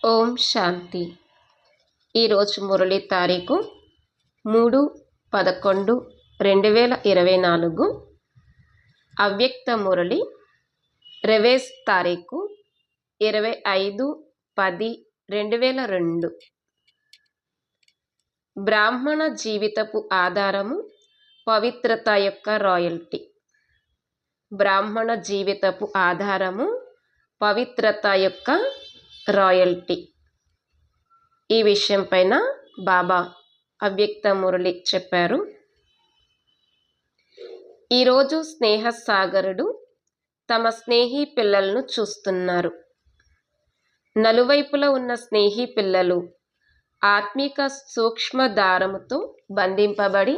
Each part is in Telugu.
ఓం శాంతి. ఈరోజు మురళి తారీఖు 3/11/2024. అవ్యక్త మురళి రివేస్ తారీఖు 25/10/2002. బ్రాహ్మణ జీవితపు ఆధారము పవిత్రత యొక్క రాయల్టీ. బ్రాహ్మణ జీవితపు ఆధారము పవిత్రత యొక్క రాయల్టీ. ఈ విషయం పైన బాబా అవ్యక్త మురళి చెప్పారు. ఈరోజు స్నేహ సాగరుడు తమ స్నేహి పిల్లలను చూస్తున్నారు. నలువైపులా ఉన్న స్నేహి పిల్లలు ఆత్మిక సూక్ష్మ దారముతో బంధింపబడి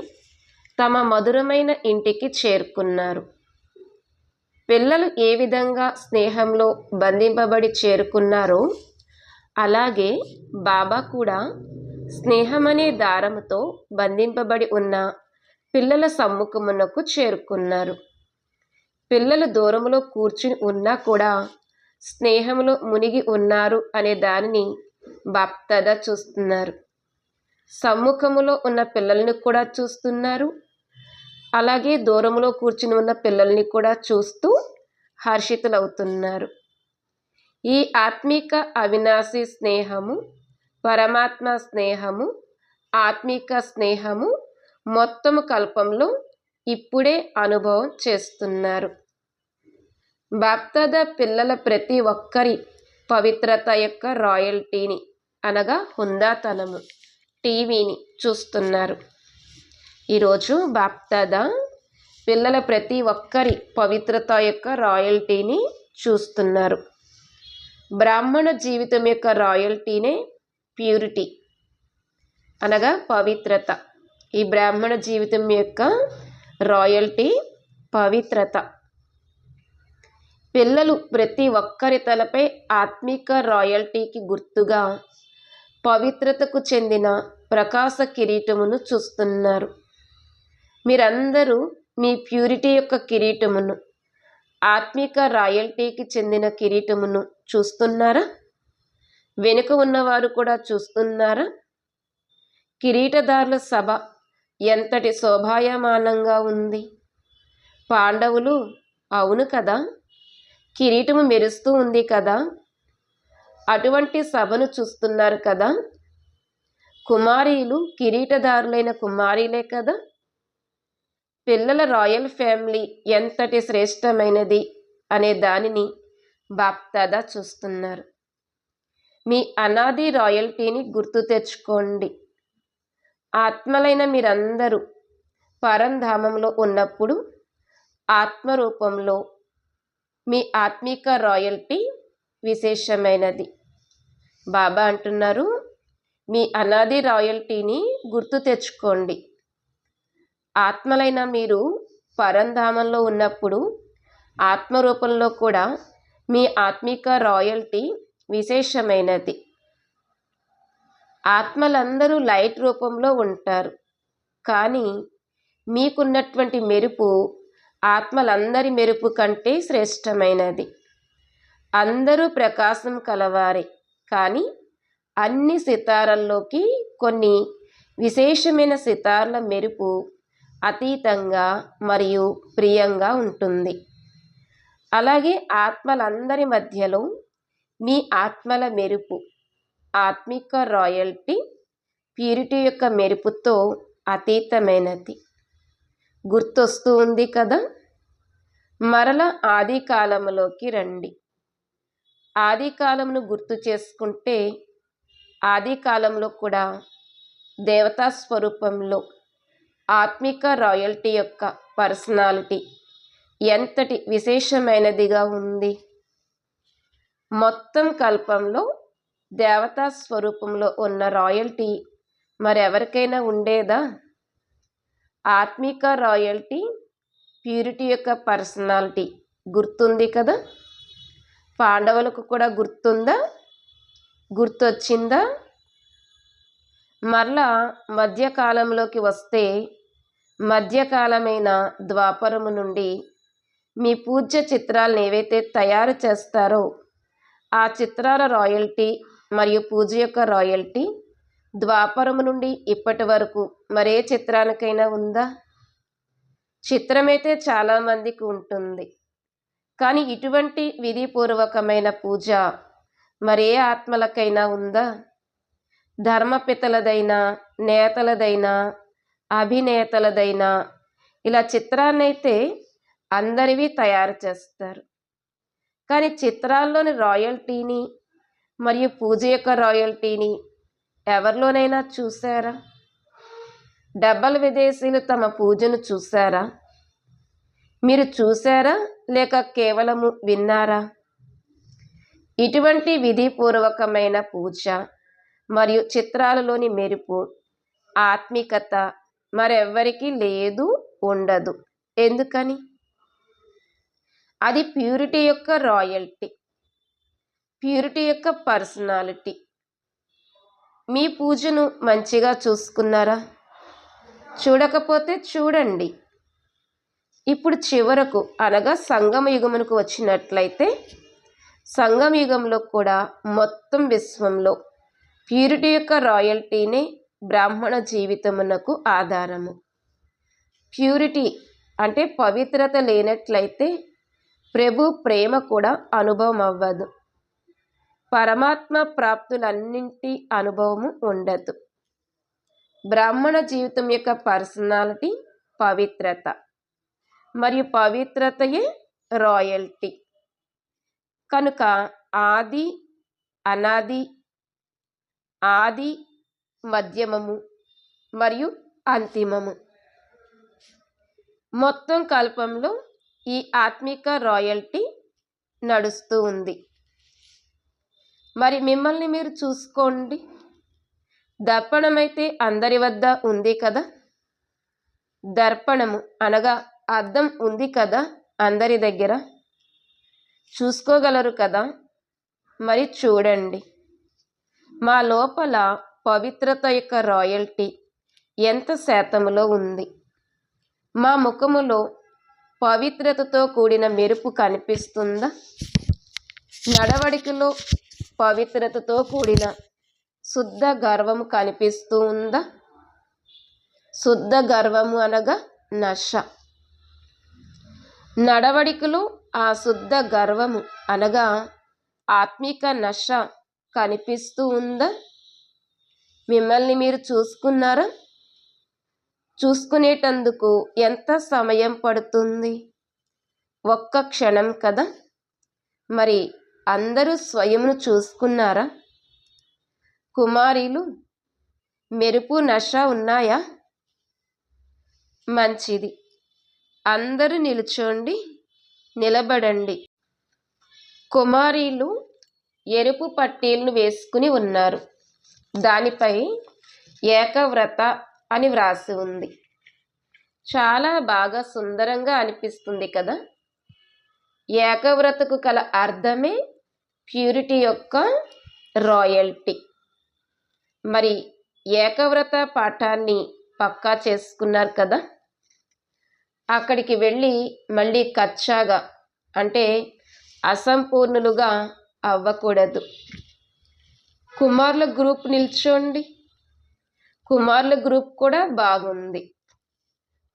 తమ మధురమైన ఇంటికి చేరుకున్నారు. పిల్లలు ఏ విధంగా స్నేహంలో బంధింపబడి చేరుకున్నారో అలాగే బాబా కూడా స్నేహమనే దారముతో బంధింపబడి ఉన్న పిల్లల సమ్ముఖమునకు చేరుకున్నారు. పిల్లలు దూరములో కూర్చుని ఉన్నా కూడా స్నేహంలో మునిగి ఉన్నారు అనే దానిని బాప్దాదా చూస్తున్నారు. సమ్ముఖములో ఉన్న పిల్లల్ని కూడా చూస్తున్నారు. అలాగే దూరంలో కూర్చుని ఉన్న పిల్లల్ని కూడా చూస్తూ హర్షితులవుతున్నారు. ఈ ఆత్మిక అవినాశి స్నేహము, పరమాత్మ స్నేహము, ఆత్మిక స్నేహము మొత్తము కల్పంలో ఇప్పుడే అనుభవం చేస్తున్నారు. బాప్దాదా పిల్లల ప్రతి ఒక్కరి పవిత్రత యొక్క రాయల్టీని అనగా హుందాతనము టీవీని చూస్తున్నారు. ఈరోజు బాప్దాదా పిల్లల ప్రతి ఒక్కరి పవిత్రత యొక్క రాయల్టీని చూస్తున్నారు. బ్రాహ్మణ జీవితం యొక్క రాయల్టీనే ప్యూరిటీ అనగా పవిత్రత. ఈ బ్రాహ్మణ జీవితం యొక్క రాయల్టీ పవిత్రత. పిల్లలు ప్రతి ఒక్కరి తలపై ఆత్మిక రాయల్టీకి గుర్తుగా పవిత్రతకు చెందిన ప్రకాశ కిరీటమును చూస్తున్నారు. మీరందరూ మీ ప్యూరిటీ యొక్క కిరీటమును, ఆత్మిక రాయల్టీకి చెందిన కిరీటమును చూస్తున్నారా? వెనుక ఉన్నవారు కూడా చూస్తున్నారా? కిరీటదారుల సభ ఎంతటి శోభాయమానంగా ఉంది. పాండవులు అవును కదా, కిరీటము మెరుస్తూ ఉంది కదా, అటువంటి సభను చూస్తున్నారు కదా. కుమారీలు కిరీటదారులైన కుమారీలే కదా. పిల్లల రాయల్ ఫ్యామిలీ ఎంతటి శ్రేష్టమైనది అనే దానిని బాప్దాదా చూస్తున్నారు. మీ అనాది రాయల్టీని గుర్తు తెచ్చుకోండి. ఆత్మలైన మీరందరూ పరంధామంలో ఉన్నప్పుడు ఆత్మరూపంలో మీ ఆత్మిక రాయల్టీ విశేషమైనది. బాబా అంటున్నారు, మీ అనాది రాయల్టీని గుర్తు తెచ్చుకోండి. ఆత్మలైన మీరు పరంధామంలో ఉన్నప్పుడు ఆత్మరూపంలో కూడా మీ ఆత్మిక రాయల్టీ విశేషమైనది. ఆత్మలందరూ లైట్ రూపంలో ఉంటారు, కానీ మీకున్నటువంటి మెరుపు ఆత్మలందరి మెరుపు కంటే శ్రేష్టమైనది. అందరూ ప్రకాశం కలవారే, కానీ అన్ని సితారల్లోకి కొన్ని విశేషమైన సితార్ల మెరుపు అతీతంగా మరియు ప్రియంగా ఉంటుంది. అలాగే ఆత్మలందరి మధ్యలో మీ ఆత్మల మెరుపు ఆత్మిక రాయల్టీ ప్యూరిటీ యొక్క మెరుపుతో అతీతమైనది. గుర్తొస్తూ ఉంది కదా. మరల ఆది కాలంలోకి రండి. ఆది కాలంను గుర్తు చేసుకుంటే ఆది కాలంలో కూడా దేవతా స్వరూపంలో ఆత్మిక రాయల్టీ యొక్క పర్సనాలిటీ ఎంతటి విశేషమైనదిగా ఉంది. మొత్తం కల్పంలో దేవతా స్వరూపంలో ఉన్న రాయల్టీ మరెవరికైనా ఉండేదా? ఆత్మిక రాయల్టీ ప్యూరిటీ యొక్క పర్సనాలిటీ గుర్తుంది కదా. పాండవులకు కూడా గుర్తుందా? గుర్తొచ్చిందా? మరలా మధ్యకాలంలోకి వస్తే మధ్యకాలమైన ద్వాపరము నుండి మీ పూజ్య చిత్రాలను ఏవైతే తయారు చేస్తారో ఆ చిత్రాల రాయల్టీ మరియు పూజ యొక్క రాయల్టీ ద్వాపరము నుండి ఇప్పటి వరకు మరే చిత్రానికైనా ఉందా? చిత్రమైతే చాలామందికి ఉంటుంది, కానీ ఇటువంటి విధిపూర్వకమైన పూజ మరే ఆత్మలకైనా ఉందా? ధర్మపితలదైనా, నేతలదైనా, అభినేతలదైనా ఇలా చిత్రాన్నైతే అందరివి తయారు చేస్తారు, కానీ చిత్రాల్లోని రాయల్టీని మరియు పూజ యొక్క రాయల్టీని ఎవరిలోనైనా చూసారా? డబ్బల విదేశీయులు తమ పూజను చూసారా? మీరు చూసారా లేక కేవలము విన్నారా? ఇటువంటి విధిపూర్వకమైన పూజ మరియు చిత్రాలలోని మెరుపు, ఆత్మికత మరెవ్వరికీ లేదు, ఉండదు. ఎందుకని? అది ప్యూరిటీ యొక్క రాయల్టీ, ప్యూరిటీ యొక్క పర్సనాలిటీ. మీ పూజను మంచిగా చూసుకున్నారా? చూడకపోతే చూడండి. ఇప్పుడు చివరకు అనగా సంగమ యుగమునకు వచ్చినట్లయితే సంగమ యుగంలో కూడా మొత్తం విశ్వంలో ప్యూరిటీ యొక్క రాయల్టీనే బ్రాహ్మణ జీవితమునకు ఆధారము. ప్యూరిటీ అంటే పవిత్రత లేనట్లయితే ప్రభు ప్రేమ కూడా అనుభవం అవ్వదు, పరమాత్మ ప్రాప్తులన్నింటి అనుభవము ఉండదు. బ్రాహ్మణ జీవితం యొక్క పర్సనాలిటీ పవిత్రత, మరియు పవిత్రతయే రాయల్టీ. కనుక ఆది, అనాది, ఆది, మధ్యమము మరియు అంతిమము మొత్తం కల్పంలో ఈ ఆత్మిక రాయల్టీ నడుస్తూ ఉంది. మరి మిమ్మల్ని మీరు చూసుకోండి. దర్పణమైతే అందరి వద్ద ఉంది కదా, దర్పణము అనగా అద్దం ఉంది కదా అందరి దగ్గర, చూసుకోగలరు కదా. మరి చూడండి, మా లోపల పవిత్రత యొక్క రాయల్టీ ఎంత శాతములో ఉంది? మా ముఖములో పవిత్రతతో కూడిన మెరుపు కనిపిస్తుందా? నడవడికలో పవిత్రతతో కూడిన శుద్ధ గర్వము కనిపిస్తూ ఉందా? శుద్ధ గర్వము అనగా నశ. నడవడికలో ఆ శుద్ధ గర్వము అనగా ఆత్మిక నశ కనిపిస్తూ ఉందా? మిమ్మల్ని మీరు చూసుకున్నారా? చూసుకునేటందుకు ఎంత సమయం పడుతుంది? ఒక్క క్షణం కదా. మరి అందరూ స్వయమును చూసుకున్నారా? కుమారీలు, మెరుపు నశ ఉన్నాయా? మంచిది. అందరూ నిలుచోండి, నిలబడండి. కుమారీలు ఎరుపు పట్టీలను వేసుకుని ఉన్నారు. దానిపై ఏకవ్రత అని వ్రాసి ఉంది. చాలా బాగా సుందరంగా అనిపిస్తుంది కదా. ఏకవ్రతకు కల అర్థమే ప్యూరిటీ యొక్క రాయల్టీ. మరి ఏకవ్రత పాఠాన్ని పక్కా చేసుకున్నారు కదా. అక్కడికి వెళ్ళి మళ్ళీ కచ్చాగా అంటే అసంపూర్ణులుగా అవ్వకూడదు. కుమారుల గ్రూప్ నిల్చోండి. కుమారుల గ్రూప్ కూడా బాగుంది.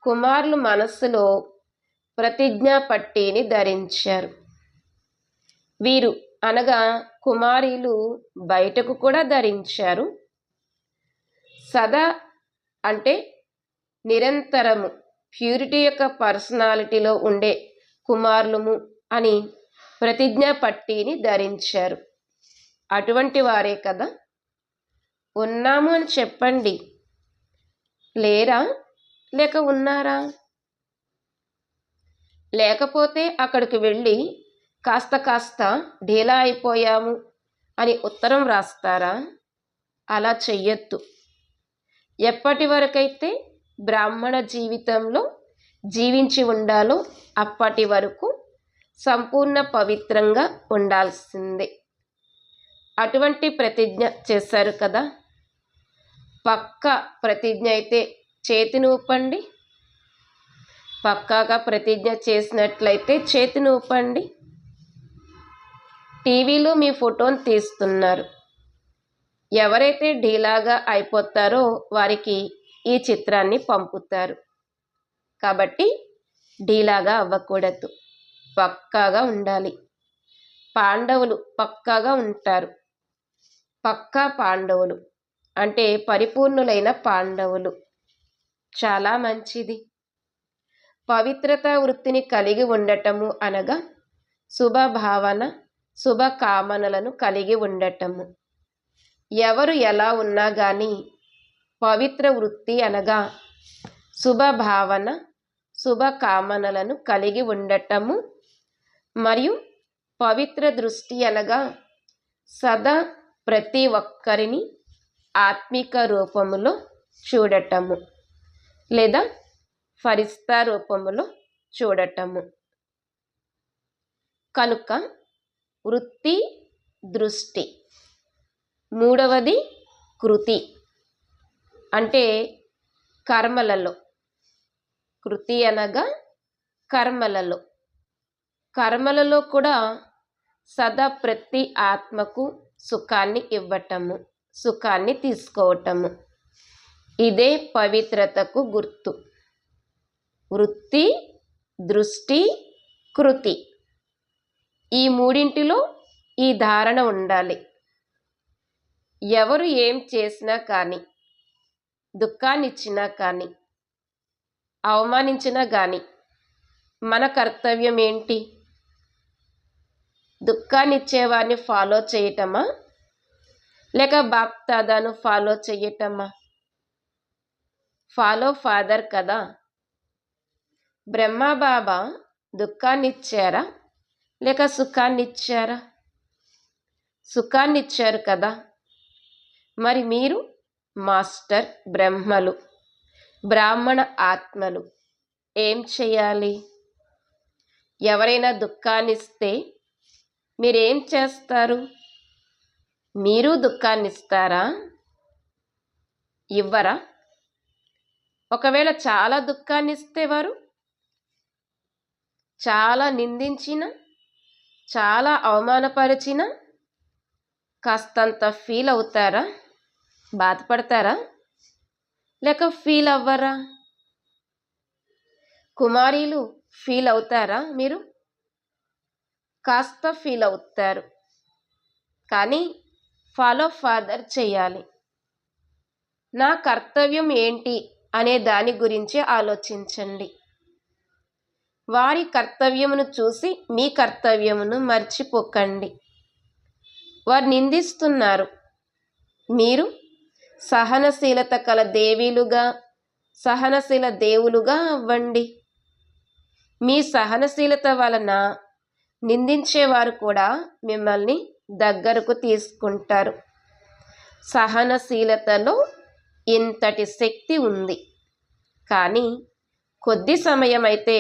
కుమారులు మనస్సులో ప్రతిజ్ఞా పట్టీని ధరించారు. వీరు అనగా కుమారీలు బయటకు కూడా ధరించారు. సదా అంటే నిరంతరము ప్యూరిటీ యొక్క పర్సనాలిటీలో ఉండే కుమారులము అని ప్రతిజ్ఞా పట్టీని ధరించారు. అటువంటి వారే కదా. ఉన్నాము అని చెప్పండి. లేరా లేక ఉన్నారా? లేకపోతే అక్కడికి వెళ్ళి కాస్త ఢీలా అయిపోయాము అని ఉత్తరం రాస్తారా? అలా చెయ్యొద్దు. ఎప్పటి వరకైతే బ్రాహ్మణ జీవితంలో జీవించి ఉండాలో అప్పటి వరకు సంపూర్ణ పవిత్రంగా ఉండాల్సిందే. అటువంటి ప్రతిజ్ఞ చేశారు కదా. పక్క ప్రతిజ్ఞ అయితే చేతిని ఊపండి. పక్కాగా ప్రతిజ్ఞ చేసినట్లయితే చేతిని ఊపండి. టీవీలో మీ ఫోటోను తీస్తున్నారు. ఎవరైతే ఢీలాగా అయిపోతారో వారికి ఈ చిత్రాన్ని పంపుతారు. కాబట్టి ఢీలాగా అవ్వకూడదు, పక్కాగా ఉండాలి. పాండవులు పక్కాగా ఉంటారు. పక్కా పాండవులు అంటే పరిపూర్ణులైన పాండవులు. చాలా మంచిది. పవిత్రత వృత్తిని కలిగి ఉండటము అనగా శుభభావన, శుభకామనలను కలిగి ఉండటము. ఎవరు ఎలా ఉన్నా కానీ పవిత్ర వృత్తి అనగా శుభభావన, శుభకామనలను కలిగి ఉండటము మరియు పవిత్ర దృష్టి అనగా సదా ప్రతి ఒక్కరిని ఆత్మిక రూపములో చూడటము లేదా ఫరిస్తా రూపములో చూడటము. కనుక వృత్తి, దృష్టి. మూడవది కృతి అంటే కర్మలలో. కృతి అనగా కర్మలలో. కర్మలలో కూడా సదా ప్రతి ఆత్మకు సుఖాన్ని ఇవ్వటము, సుఖాన్ని తీసుకోవటము. ఇదే పవిత్రతకు గుర్తు. వృత్తి, దృష్టి, కృతి. ఈ మూడింటిలో ఈ ధారణ ఉండాలి. ఎవరు ఏం చేసినా కానీ, దుఃఖాన్నిచ్చినా కానీ, అవమానించినా కానీ మన కర్తవ్యం ఏంటి? దుఃఖాన్నిచ్చేవారిని ఫాలో చేయటమా లేక బాప్దాదాను ఫాలో చేయటమా? ఫాలో ఫాదర్ కదా. బ్రహ్మబాబా దుఃఖాన్నిచ్చారా లేక సుఖాన్నిచ్చారా? సుఖాన్నిచ్చారు కదా. మరి మీరు మాస్టర్ బ్రహ్మలు, బ్రాహ్మణ ఆత్మలు ఏం చేయాలి? ఎవరైనా దుఃఖాన్నిస్తే మీరేం చేస్తారు? మీరు దుఃఖాన్నిస్తారా? ఇవ్వరా? ఒకవేళ చాలా దుఃఖాన్నిస్తే వారు చాలా నిందించిన, చాలా అవమానపరిచిన కాస్తంత ఫీల్ అవుతారా? బాధపడతారా లేక ఫీల్ అవ్వరా? కుమారీలు ఫీల్ అవుతారా? మీరు కాస్త ఫీల్ అవుతారు. కానీ ఫాలో ఫాదర్ చేయాలి. నా కర్తవ్యం ఏంటి అనే దాని గురించి ఆలోచించండి. వారి కర్తవ్యమును చూసి మీ కర్తవ్యమును మర్చిపోకండి. వారు నిందిస్తున్నారు, మీరు సహనశీలత కల దేవీలుగా, సహనశీల దేవులుగా అవ్వండి. మీ సహనశీలత వలన నిందించేవారు కూడా మిమ్మల్ని దగ్గరకు తీసుకుంటారు. సహనశీలతలో ఇంతటి శక్తి ఉంది. కానీ కొద్ది సమయం అయితే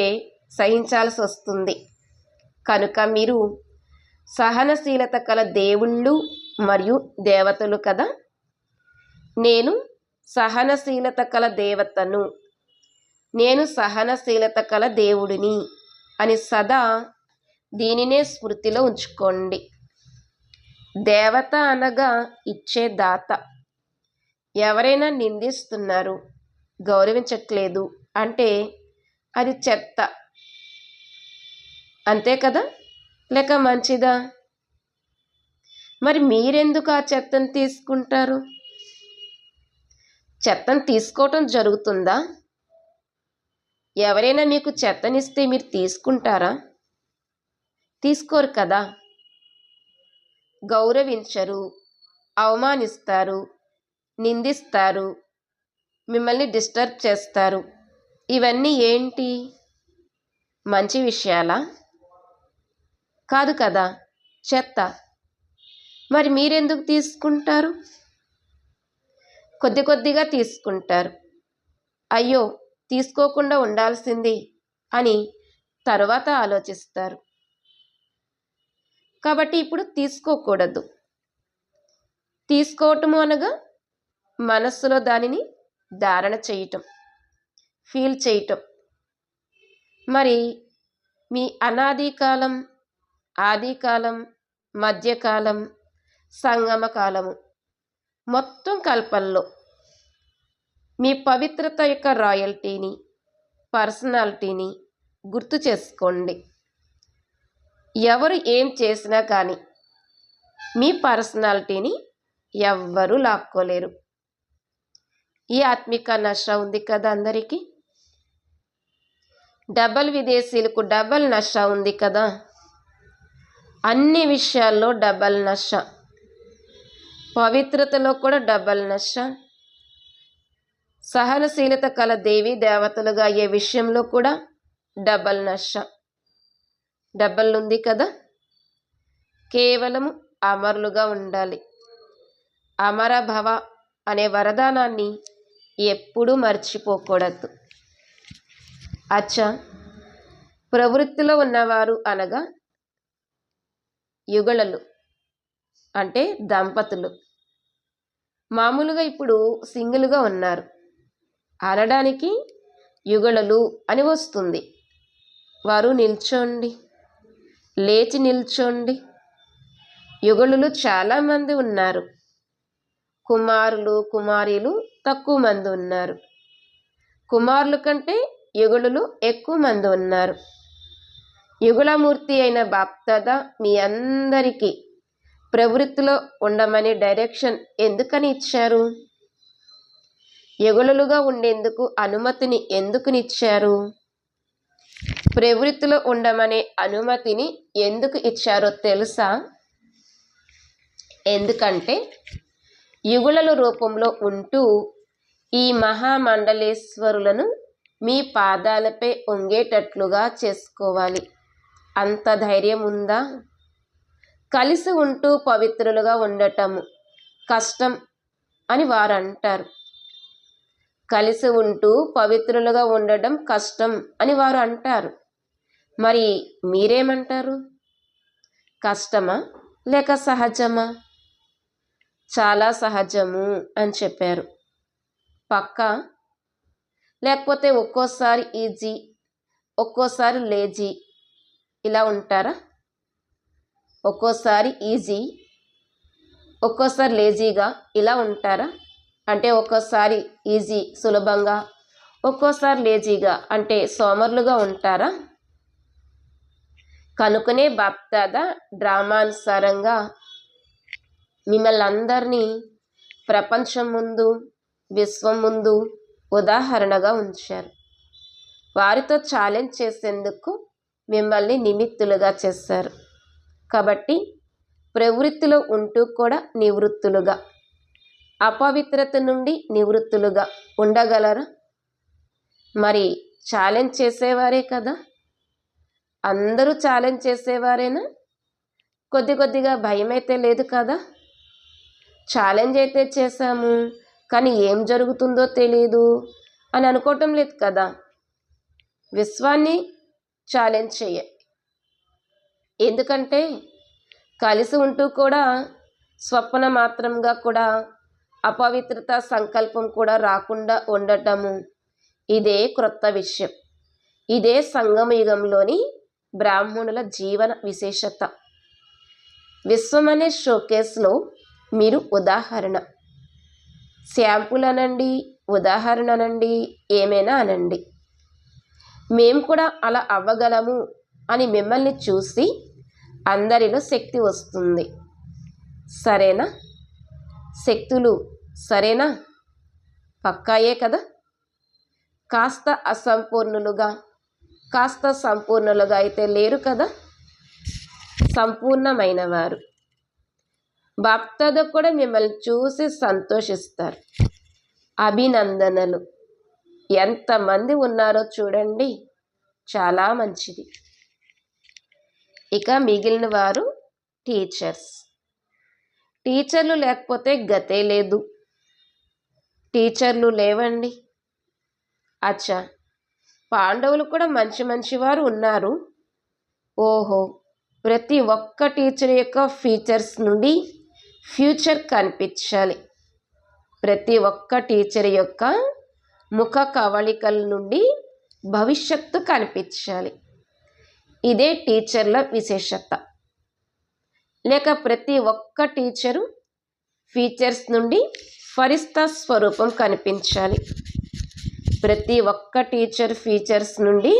సహించాల్సి వస్తుంది. కనుక మీరు సహనశీలత కల దేవుళ్ళు మరియు దేవతలు కదా. నేను సహనశీలత కల దేవతను, నేను సహనశీలత కల దేవుడిని అని సదా దీనినే స్మృతిలో ఉంచుకోండి. దేవత అనగా ఇచ్చే దాత. ఎవరైనా నిందిస్తున్నారు, గౌరవించట్లేదు అంటే అది చెత్త, అంతే కదా లేక మంచిదా? మరి మీరెందుకు ఆ చెత్తను తీసుకుంటారు? చెత్తను తీసుకోవటం జరుగుతుందా? ఎవరైనా మీకు చెత్తనిస్తే మీరు తీసుకుంటారా? తీసుకోరు కదా. గౌరవించరు, అవమానిస్తారు, నిందిస్తారు, మిమ్మల్ని డిస్టర్బ్ చేస్తారు. ఇవన్నీ ఏంటి? మంచి విషయాలా? కాదు కదా, చెత్త. మరి మీరెందుకు తీసుకుంటారు? కొద్ది కొద్దిగా తీసుకుంటారు. అయ్యో తీసుకోకుండా ఉండాల్సింది అని తరువాత ఆలోచిస్తారు. కాబట్టి ఇప్పుడు తీసుకోకూడదు. తీసుకోవటము అనగా మనస్సులో దానిని ధారణ చేయటం, ఫీల్ చేయటం. మరి మీ అనాది కాలం, ఆది కాలం, మధ్యకాలం, సంగమ కాలము మొత్తం కల్పనలో మీ పవిత్రత యొక్క రాయల్టీని, పర్సనాలిటీని గుర్తు చేసుకోండి. ఎవరు ఏం చేసినా కానీ మీ పర్సనాలిటీని ఎవ్వరూ లాక్కోలేరు. ఈ ఆత్మిక నష ఉంది కదా అందరికీ. డబల్ విదేశీలకు డబల్ నష ఉంది కదా. అన్ని విషయాల్లో డబల్ నష, పవిత్రతలో కూడా డబల్ నష, సహనశీలత కల దేవీ దేవతలుగా అయ్యే విషయంలో కూడా డబల్ నష. డబల్ ఉంది కదా. కేవలము అమరులుగా ఉండాలి. అమరభవ అనే వరదానాన్ని ఎప్పుడూ మర్చిపోకూడదు. అచ్చా, ప్రవృత్తిలో ఉన్నవారు అనగా యుగళలు అంటే దంపతులు. మామూలుగా ఇప్పుడు సింగిల్గా ఉన్నారు అనడానికి యుగళలు అని వస్తుంది. వారు నిల్చోండి, లేచి నిల్చోండి. యుగళులు చాలామంది ఉన్నారు. కుమారులు కుమారీలు తక్కువ మంది ఉన్నారు. కుమారుల కంటే యుగళులు ఎక్కువ మంది ఉన్నారు. యుగళమూర్తి అయిన బాప్దాదా మీ అందరికీ ప్రవృత్తిలో ఉండమని డైరెక్షన్ ఎందుకని ఇచ్చారు? యుగళులుగా ఉండేందుకు అనుమతిని ఎందుకునిచ్చారు? ప్రవృత్తిలో ఉండమనే అనుమతిని ఎందుకు ఇచ్చారో తెలుసా? ఎందుకంటే యుగళల రూపంలో ఉంటూ ఈ మహామండలేశ్వరులను మీ పాదాలపై వంగేటట్లుగా చేసుకోవాలి. అంత ధైర్యం ఉందా? కలిసి ఉంటూ పవిత్రులుగా ఉండటము కష్టం అని వారు అంటారు. కలిసి ఉంటూ పవిత్రులుగా ఉండటం కష్టం అని వారు అంటారు. మరి మీరేమంటారు? కష్టమా లేక సహజమా? చాలా సహజము అని చెప్పారు. పక్కా? లేకపోతే ఒక్కోసారి ఈజీ, ఒక్కోసారి లేజీ ఇలా ఉంటారా? ఒక్కోసారి ఈజీ, ఒక్కోసారి లేజీగా ఇలా ఉంటారా? అంటే ఒక్కోసారి ఈజీ సులభంగా, ఒక్కోసారి లేజీగా అంటే సోమరులుగా ఉంటారా? కనుకనే బాప్దాదా డ్రామానుసారంగా మిమ్మల్ని అందరినీ ప్రపంచం ముందు, విశ్వం ముందు ఉదాహరణగా ఉంచారు. వారితో ఛాలెంజ్ చేసేందుకు మిమ్మల్ని నిమిత్తులుగా చేశారు. కాబట్టి ప్రవృత్తిలో ఉంటూ కూడా నివృత్తులుగా, అపవిత్రత నుండి నివృత్తులుగా ఉండగలరా? మరి ఛాలెంజ్ చేసేవారే కదా. అందరూ ఛాలెంజ్ చేసేవారేనా? కొద్దిగా భయం అయితే లేదు కదా. ఛాలెంజ్ అయితే చేశాము కానీ ఏం జరుగుతుందో తెలియదు అని అనుకోవటం లేదు కదా. విశ్వాన్ని ఛాలెంజ్ చేయాలి. ఎందుకంటే కలిసి ఉంటూ కూడా స్వప్న మాత్రంగా కూడా అపవిత్రత సంకల్పం కూడా రాకుండా ఉండటము ఇదే క్రొత్త విషయం. ఇదే సంగమ యుగంలోని బ్రాహ్మణుల జీవన విశేషత. విశ్వం అనే షోకేస్లో మీరు ఉదాహరణ. శాంపుల్ అనండి, ఉదాహరణ అనండి, ఏమైనా అనండి. మేము కూడా అలా అవ్వగలము అని మిమ్మల్ని చూసి అందరిలో శక్తి వస్తుంది. సరేనా? శక్తులు సరేనా? పక్కాయే కదా. కాస్త అసంపూర్ణులుగా, కాస్త సంపూర్ణులుగా అయితే లేరు కదా. సంపూర్ణమైన వారు. బాప్దాదా కూడా మిమ్మల్ని చూసి సంతోషిస్తారు. అభినందనలు. ఎంతమంది ఉన్నారో చూడండి, చాలా మంచిది. ఇక మిగిలిన వారు టీచర్స్. టీచర్లు లేకపోతే గతే లేదు. టీచర్లు లేవండి. అచ్చా, పాండవులు కూడా మంచి వారు ఉన్నారు. ఓహో, ప్రతి ఒక్క టీచర్ యొక్క ఫీచర్స్ నుండి ఫ్యూచర్ కనిపించాలి. ప్రతి ఒక్క టీచర్ యొక్క ముఖ కవళికల నుండి భవిష్యత్తు కనిపించాలి. ఇదే టీచర్ల విశేషత. లేక ప్రతి ఒక్క టీచరు ఫీచర్స్ నుండి ఫరిస్తా స్వరూపం కనిపించాలి. ప్రతి ఒక్క టీచర్ ఫీచర్స్ నుండి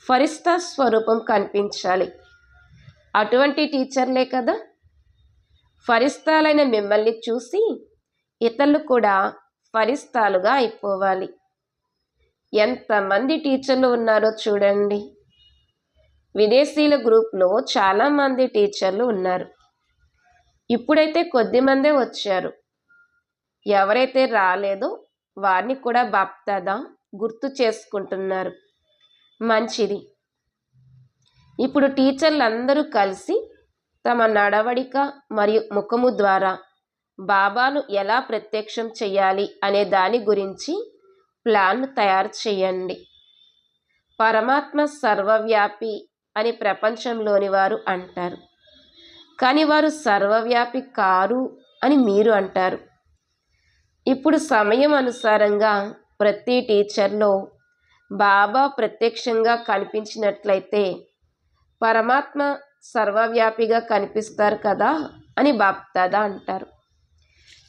ఫరిస్తా స్వరూపం కనిపించాలి. అటువంటి టీచర్లే కదా ఫరిస్తాలైన మిమ్మల్ని చూసి ఇతరులు కూడా ఫరిస్తాలుగా అయిపోవాలి. ఎంతమంది టీచర్లు ఉన్నారో చూడండి. విదేశీయుల గ్రూప్లో చాలామంది టీచర్లు ఉన్నారు. ఇప్పుడైతే కొద్దిమందే వచ్చారు. ఎవరైతే రాలేదో వారిని కూడా బాప్దాదా గుర్తు చేసుకుంటున్నారు. మంచిది. ఇప్పుడు టీచర్లు అందరూ కలిసి తమ నడవడిక మరియు ముఖము ద్వారా బాబాను ఎలా ప్రత్యక్షం చేయాలి అనే దాని గురించి ప్లాన్ తయారు చేయండి. పరమాత్మ సర్వవ్యాపి అని ప్రపంచంలోని వారు అంటారు, కానీ వారు సర్వవ్యాపి కారు అని మీరు అంటారు. ఇప్పుడు సమయం అనుసారంగా ప్రతి టీచర్లో బాబా ప్రత్యక్షంగా కనిపించినట్లయితే పరమాత్మ సర్వవ్యాపిగా కనిపిస్తారు కదా అని బాప్దాదా అంటారు.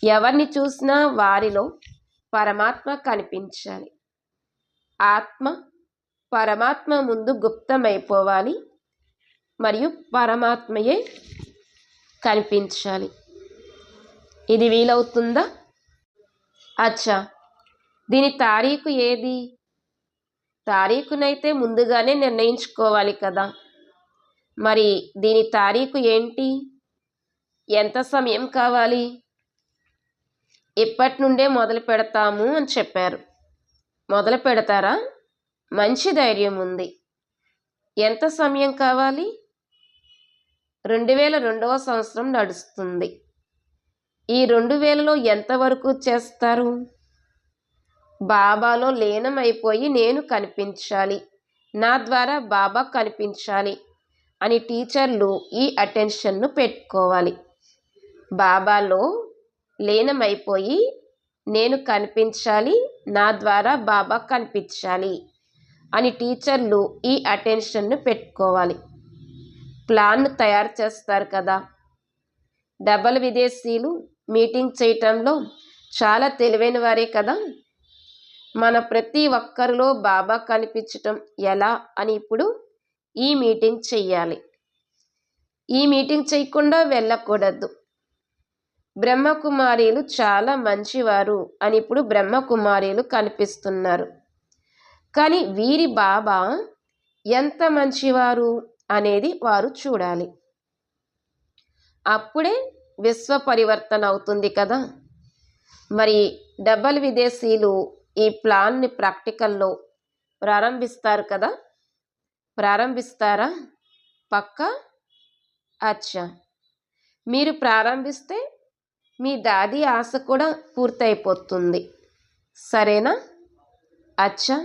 ఎవరిని చూసినా వారిలో పరమాత్మ కనిపించాలి. ఆత్మ పరమాత్మ ముందు గుప్తమైపోవాలి మరియు పరమాత్మయే కనిపించాలి. ఇది వీలవుతుందా? అచ్చా, దీని తారీఖు ఏది? తారీఖునైతే ముందుగానే నిర్ణయించుకోవాలి కదా. మరి దీని తారీఖు ఏంటి? ఎంత సమయం కావాలి? ఇప్పటి నుండే మొదలు పెడతాము అని చెప్పారు. మొదలు పెడతారా? మంచి ధైర్యం ఉంది. ఎంత సమయం కావాలి? 2002వ సంవత్సరం నడుస్తుంది. ఈ 2000లో ఎంతవరకు చేస్తారు? బాబాలో లీనం అయిపోయి నేను కనిపించాలి, నా ద్వారా బాబా కనిపించాలి అని టీచర్లు ఈ అటెన్షన్ను పెట్టుకోవాలి. బాబాలో లీనమైపోయి నేను కనిపించాలి, నా ద్వారా బాబా కనిపించాలి అని టీచర్లు ఈ అటెన్షన్ను పెట్టుకోవాలి. ప్లాన్ను తయారు చేస్తారు కదా. డబల్ విదేశీయులు మీటింగ్ చేయటంలో చాలా తెలివైన వారే కదా. మన ప్రతి ఒక్కరిలో బాబా కనిపించటం ఎలా అని ఇప్పుడు ఈ మీటింగ్ చెయ్యాలి. ఈ మీటింగ్ చేయకుండా వెళ్ళకూడదు. బ్రహ్మకుమారీలు చాలా మంచివారు అని ఇప్పుడు బ్రహ్మకుమారీలు కనిపిస్తున్నారు. కానీ వీరి బాబా ఎంత మంచివారు అనేది వారు చూడాలి. అప్పుడే విశ్వ పరివర్తన అవుతుంది కదా. మరి డబల్ విదేశీయులు ఈ ప్లాన్ని ప్రాక్టికల్లో ప్రారంభిస్తారు కదా. ప్రారంభిస్తారా? పక్కా? అచ్చా, మీరు ప్రారంభిస్తే మీ దాది ఆశ కూడా పూర్తయిపోతుంది. సరేనా? అచ్చా,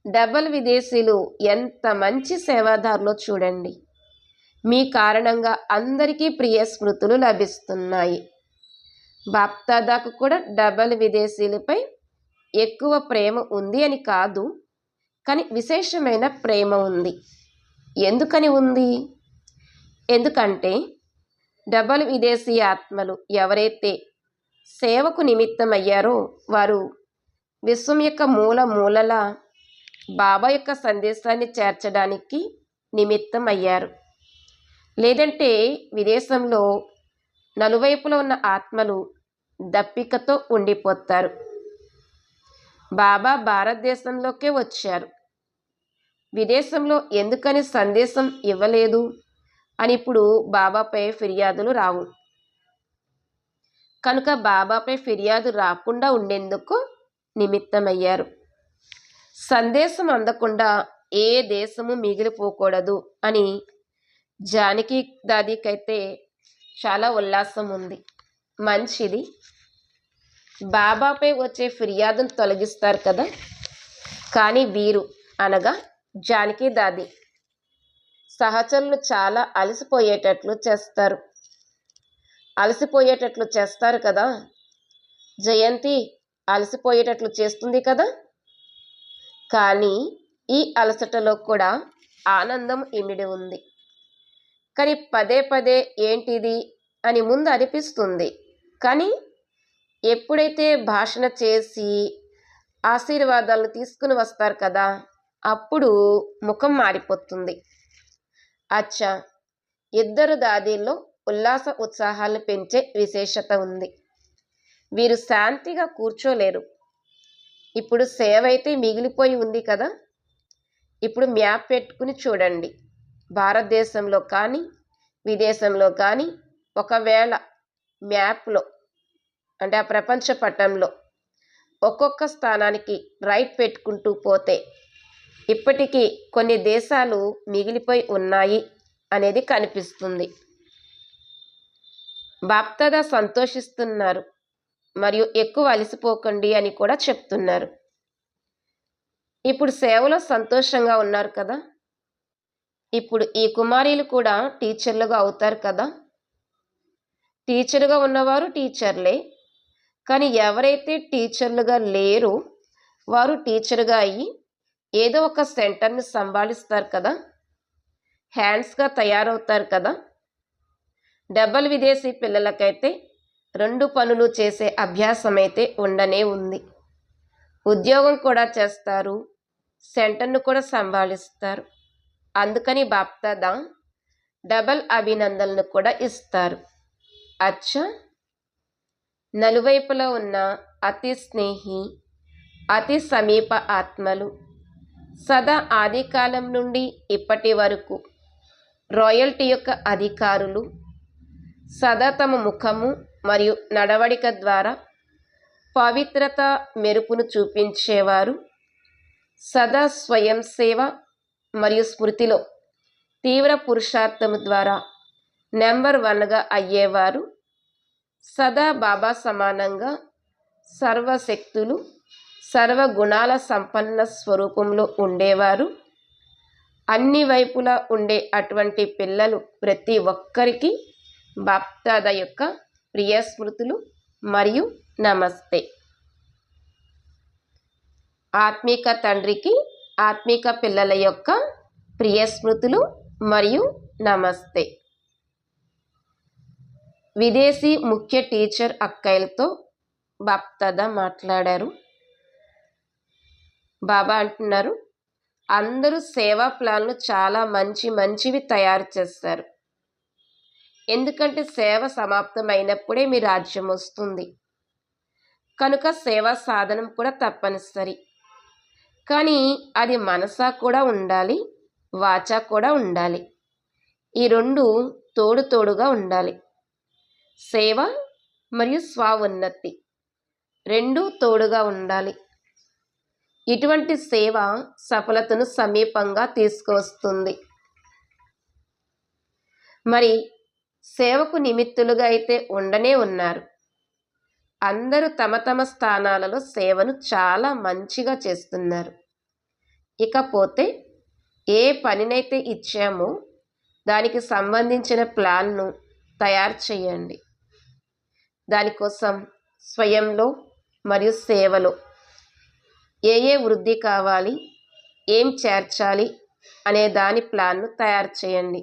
డబల్ విదేశీయులు ఎంత మంచి సేవాదారులో చూడండి. మీ కారణంగా అందరికీ ప్రియ స్మృతులు లభిస్తున్నాయి. బాప్దాదాకు కూడా డబల్ విదేశీయులపై ఎక్కువ ప్రేమ ఉంది అని కాదు, కానీ విశేషమైన ప్రేమ ఉంది. ఎందుకని ఉంది? ఎందుకంటే డబల్ విదేశీ ఆత్మలు ఎవరైతే సేవకు నిమిత్తమయ్యారో వారు విశ్వం యొక్క మూలలా బాబా యొక్క సందేశాన్ని చేర్చడానికి నిమిత్తం అయ్యారు. లేదంటే విదేశంలో నలువైపులో ఉన్న ఆత్మలు దప్పికతో ఉండిపోతారు. బాబా భారతదేశంలోకే వచ్చారు. విదేశంలో ఎందుకని సందేశం ఇవ్వలేదు అని ఇప్పుడు బాబాపై ఫిర్యాదులు రావు. కనుక బాబాపై ఫిర్యాదు రాకుండా ఉండేందుకు నిమిత్తమయ్యారు. సందేశం అందకుండా ఏ దేశము మిగిలిపోకూడదు అని జానకి దాదీకైతే చాలా ఉల్లాసం ఉంది. మంచిది. బాబాపై వచ్చే ఫిర్యాదును తొలగిస్తారు కదా. కానీ వీరు అనగా జానకి దాది సహచరులు చాలా అలసిపోయేటట్లు చేస్తారు కదా. జయంతి అలసిపోయేటట్లు చేస్తుంది కదా. కానీ ఈ అలసటలో కూడా ఆనందం ఇమిడి ఉంది. కానీ పదే పదే ఏంటిది అని ముందు అనిపిస్తుంది. కానీ ఎప్పుడైతే భాషణ చేసి ఆశీర్వాదాలను తీసుకుని వస్తారు కదా, అప్పుడు ముఖం మారిపోతుంది. అచ్చా, ఇద్దరు దాదీల్లో ఉల్లాస ఉత్సాహాలను పెంచే విశేషత ఉంది. వీరు శాంతిగా కూర్చోలేరు. ఇప్పుడు సేవ అయితే మిగిలిపోయి ఉంది కదా. ఇప్పుడు మ్యాప్ పెట్టుకుని చూడండి. భారతదేశంలో కానీ విదేశంలో కానీ ఒకవేళ మ్యాప్లో అంటే ఆ ప్రపంచ పటంలో ఒక్కొక్క స్థానానికి రైట్ పెట్టుకుంటూ పోతే ఇప్పటికీ కొన్ని దేశాలు మిగిలిపోయి ఉన్నాయి అనేది కనిపిస్తుంది. బాప్దాదా సంతోషిస్తున్నారు మరియు ఎక్కువ అలసిపోకండి అని కూడా చెప్తున్నారు. ఇప్పుడు సేవలో సంతోషంగా ఉన్నారు కదా. ఇప్పుడు ఈ కుమారీలు కూడా టీచర్లుగా అవుతారు కదా. టీచర్గా ఉన్నవారు టీచర్లే, కానీ ఎవరైతే టీచర్లుగా లేరో వారు టీచర్గా అయ్యి ఏదో ఒక సెంటర్ని సంభాళిస్తారు కదా, హ్యాండ్స్గా తయారవుతారు కదా. డబల్ విదేశీ పిల్లలకైతే 2 పనులు చేసే అభ్యాసం అయితే ఉండనే ఉంది. ఉద్యోగం కూడా చేస్తారు, సెంటర్ను కూడా సంభాళిస్తారు. అందుకని బాప్దాదా డబల్ అభినందనలు కూడా ఇస్తారు. అచ్చా, నలువైపులా ఉన్న అతి స్నేహి, అతి సమీప ఆత్మలు సదా ఆదికాలం నుండి ఇప్పటి వరకు రాయల్టీ యొక్క అధికారులు సదా తమ ముఖము మరియు నడవడిక ద్వారా పవిత్రత మెరుపును చూపించేవారు, సదా స్వయం సేవ మరియు స్మృతిలో తీవ్ర పురుషార్థము ద్వారా నెంబర్ 1గా అయ్యేవారు, సదా బాబా సమానంగా సర్వశక్తులు సర్వగుణాల సంపన్న స్వరూపంలో ఉండేవారు. అన్ని వైపులా ఉండే అటువంటి పిల్లలు ప్రతి ఒక్కరికి బాప్దాదా యొక్క ప్రియ స్మృతులు మరియు నమస్తే. ఆత్మిక తండ్రికి ఆత్మిక పిల్లల యొక్క ప్రియ స్మృతులు మరియు నమస్తే. విదేశీ ముఖ్య టీచర్ అక్కయ్యలతో బాప్దాదా మాట్లాడారు. బాబా అంటున్నారు, అందరూ సేవా ప్లాన్లు చాలా మంచివి తయారు చేస్తారు. ఎందుకంటే సేవ సమాప్తమైనప్పుడే మీ రాజ్యం వస్తుంది కనుక సేవా సాధనం కూడా తప్పనిసరి. కానీ అది మనసా కూడా ఉండాలి, వాచా కూడా ఉండాలి. ఈ 2 తోడుగా ఉండాలి. సేవ మరియు స్వోన్నతి 2 తోడుగా ఉండాలి. ఇటువంటి సేవ సఫలతను సమీపంగా తీసుకువస్తుంది. మరి సేవకు నిమిత్తులుగా అయితే ఉండనే ఉన్నారు. అందరూ తమ స్థానాలలో సేవను చాలా మంచిగా చేస్తున్నారు. ఇకపోతే ఏ పనినైతే ఇచ్చామో దానికి సంబంధించిన ప్లాన్ను తయారు చేయండి. దానికోసం స్వయంలో మరియు సేవలో ఏ వృద్ధి కావాలి, ఏం చేర్చాలి అనే దాని ప్లాన్ను తయారు చేయండి.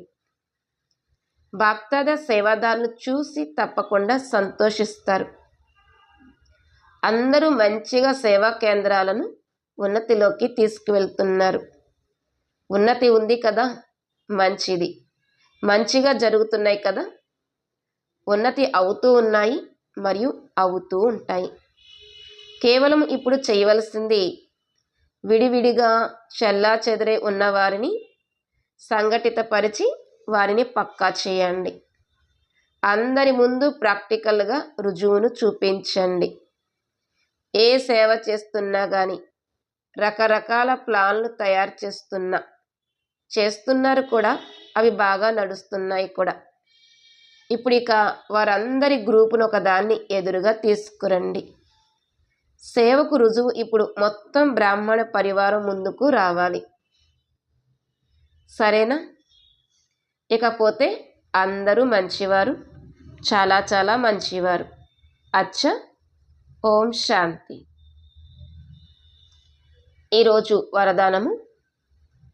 బాప్దాదా సేవాదారులను చూసి తప్పకుండా సంతోషిస్తారు. అందరూ మంచిగా సేవా కేంద్రాలను ఉన్నతిలోకి తీసుకువెళ్తున్నారు. ఉన్నతి ఉంది కదా, మంచిది. మంచిగా జరుగుతున్నాయి కదా, ఉన్నతి అవుతూ ఉన్నాయి మరియు అవుతూ ఉంటాయి. కేవలం ఇప్పుడు చేయవలసింది విడివిడిగా చెల్లాచెదరే ఉన్న వారిని సంఘటితపరిచి వారిని పక్కా చేయండి. అందరి ముందు ప్రాక్టికల్గా రుజువును చూపించండి. ఏ సేవ చేస్తున్నా కానీ రకరకాల ప్లాన్లు తయారు చేస్తున్నారు కూడా, అవి బాగా నడుస్తున్నాయి కూడా. ఇప్పుడు ఇక వారందరి గ్రూపును ఒకదాన్ని ఎదురుగా తీసుకురండి. సేవకు రుజువు ఇప్పుడు మొత్తం బ్రాహ్మణ పరివారం ముందుకు రావాలి. సరేనా? ఇకపోతే అందరూ మంచివారు, చాలా మంచివారు. అచ్చా, ఓం శాంతి. ఈరోజు వరదానము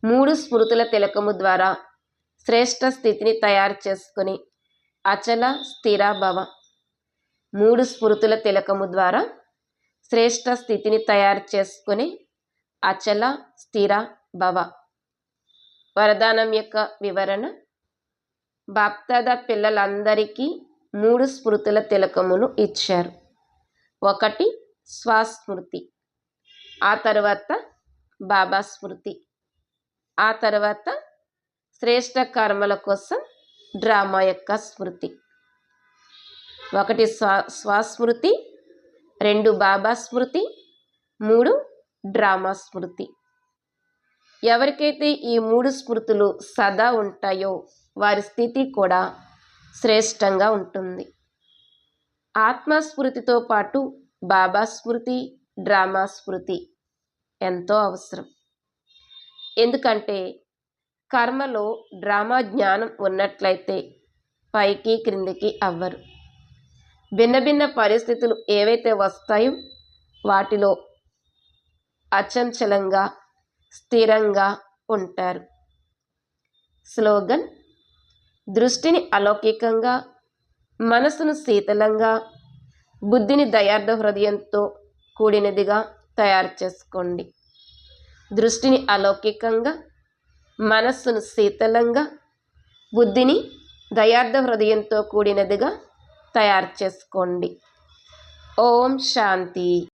3 స్మృతుల తిలకము ద్వారా శ్రేష్ఠ స్థితిని తయారు చేసుకుని అచల స్థిర భవ. 3 స్మృతుల తిలకము ద్వారా శ్రేష్ట స్థితిని తయారు చేసుకుని అచల స్థిర భవ. వరదానం యొక్క వివరణ: బాప్దాదా పిల్లలందరికీ 3 స్మృతుల తిలకమును ఇచ్చారు. 1 స్వస్మృతి, ఆ తర్వాత బాబా స్మృతి, ఆ తర్వాత శ్రేష్ట కర్మల కోసం డ్రామా యొక్క స్మృతి. 1 స్వస్మృతి, 2 బాబా స్మృతి, 3 డ్రామా స్మృతి. ఎవరికైతే ఈ 3 స్మృతులు సదా ఉంటాయో వారి స్థితి కూడా శ్రేష్టంగా ఉంటుంది. ఆత్మస్మృతితో పాటు బాబా స్మృతి, డ్రామా స్మృతి ఎంతో అవసరం. ఎందుకంటే కర్మలో డ్రామా జ్ఞానం ఉన్నట్లయితే పైకి క్రిందికి అవ్వరు. భిన్న భిన్న పరిస్థితులు ఏవైతే వస్తాయో వాటిలో అచంచలంగా స్థిరంగా ఉంటారు. స్లోగన్: దృష్టిని అలౌకికంగా, మనసును శీతలంగా, బుద్ధిని దయార్థ హృదయంతో కూడినదిగా తయారు చేసుకోండి. దృష్టిని అలౌకికంగా, మనస్సును శీతలంగా, బుద్ధిని దయార్థ హృదయంతో కూడినదిగా తయారు చేసుకోండి. ఓం శాంతి.